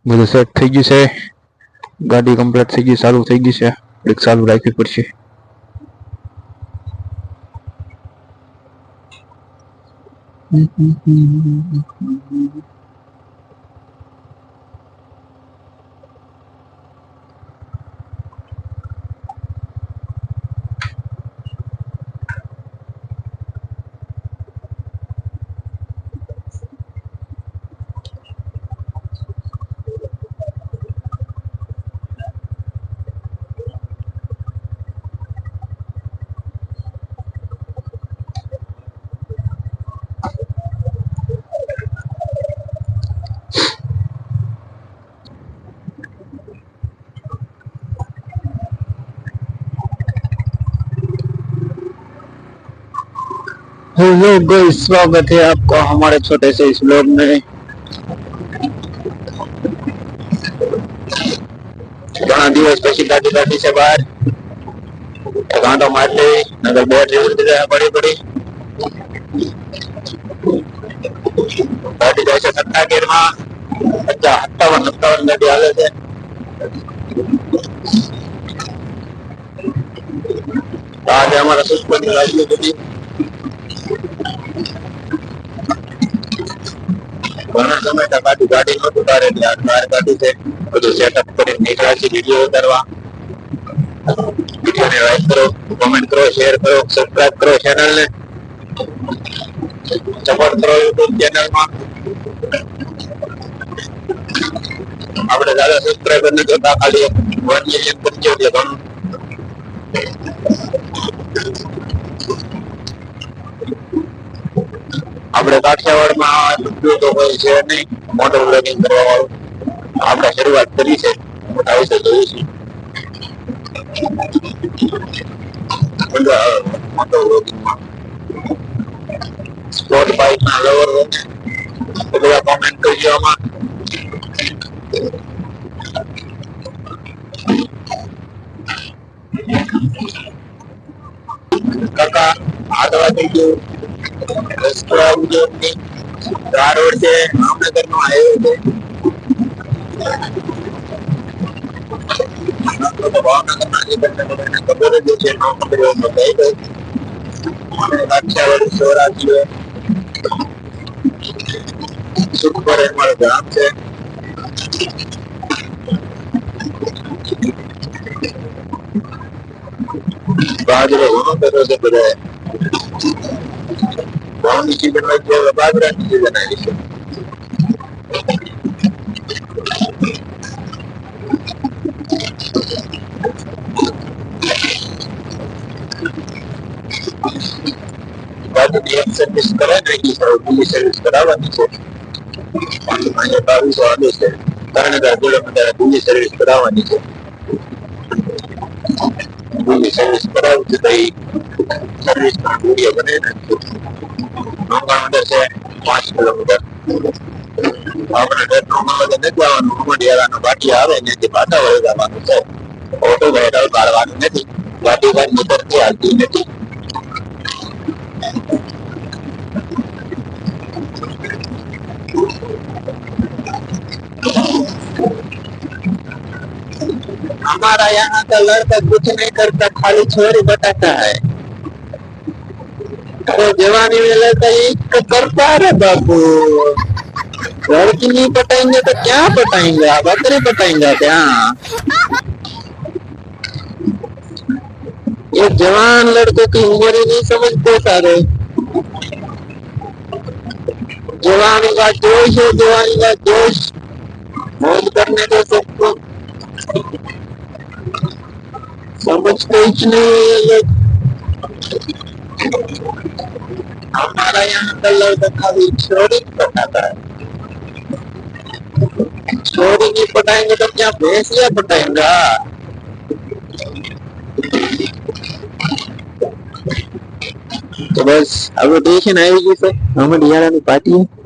બધું સેટ થઈ ગયું છે, ગાડી કમ્પ્લીટ થઈ ગઈ, ચાલુ થઈ ગઈ છે, એક ચાલુ રાખવી પડશે. हेलो गाइस, स्वागत है आपका हमारे छोटे से इस ब्लॉग में। घना दिवस પછી ગાડી છે બહાર ગાંડો માર લે નગર બોર જેવું થઈ જાય બડી બડી ગાડી જાય છે સત્તા ગેરમાં 57 ગાડી હાલે છે। આજે અમારા સુસ્પતિ રાજ્ય બધી ઘણા સમય તક ગાડી નહોતું તારે બહાર ગાડી છે બધું સેટઅપ કરીને નીકળ્યા છે વિડીયો ઉતારવા। વિડીયોને લાઈક કરો, કમેન્ટ કરો, શેર કરો, સબસ્ક્રાઇબ કરો, ચેનલને સપોર્ટ કરો યુટ્યુબ ચેનલમાં। આપણે દાદા સબસ્ક્રાઇબર ને જોતા ખાલી 1 મિલિયન પહોંચ્યો એટલે ઘણું। આપણે કાઠિયાવાડમાં તો કોઈ છે નહીં મોટો બ્લોગિંગ કરવા વાળું। આપણે શરૂઆત કરી છે, મોટા વિશે જોયું છે મોટો બ્લોગિંગમાં। સ્પોર્ટ બાઇક ના લવર બધા કોમેન્ટ કરજો આમાં। કાકા આગળ થઈ ગયું રસ્તો આવી ગયો આ રોડ છે જામનગર નો હાઈવે છે। ભાવનગરના જે બધાને ખબર જ છે ન ખબર હોય તો કહી દઉં કાઠિયાવાડી સૌરાષ્ટ્ર સુખપર અમારું ગામ છે। બાજરો ઘણો કર્યો છે બધાએ ઘઉંની સીઝન હોય ત્યારે બાજરાની સીઝન આવી છે। બાજુની એક સર્વિસ કરાવી નાખી છે, બીજી સર્વિસ કરાવવાની છે। 2200 આડું છે, 3000 કિલોમીટર બીજી સર્વિસ કરાવવાની છે। બીજી સર્વિસ કરાવું છે તો એ સર્વિસનો વિડીયો બનાવી નાખ્યો। નોંધાણ છે 5 કિલોમીટર। આપણે ડેટમાં નથી જવાનું, ઉમડિયાળાનો બાકી આવે ત્યાંથી પાછા વળી જવાનું છે। ઓટો વેરાવ કાઢવાનું નથી, ગાડી બંધ નીકળતી હાલતી નથી। हमारा यहाँ का लड़का कुछ नहीं करता, खाली छोरी बताता है। तो जवानी में लड़का एक करता है बाबू, लड़की नहीं पटाएंगे तो क्या पटाएंगे आप, बकरी पटाएंगे क्या? ये जवान लड़कों की उम्र ही नहीं समझते सारे। जवानी का जोश है, जवानी का जोश, मौज करने दो सबको, समझते ही नहीं। हमारा यहाँ का लड़का खाली छोरी पटाता है। छोरी नहीं पटाएंगे तो क्या भैंसिया पटाएंगा? तो बस अब देखिए ना आएगी सर हमें डियारा में पार्टी है।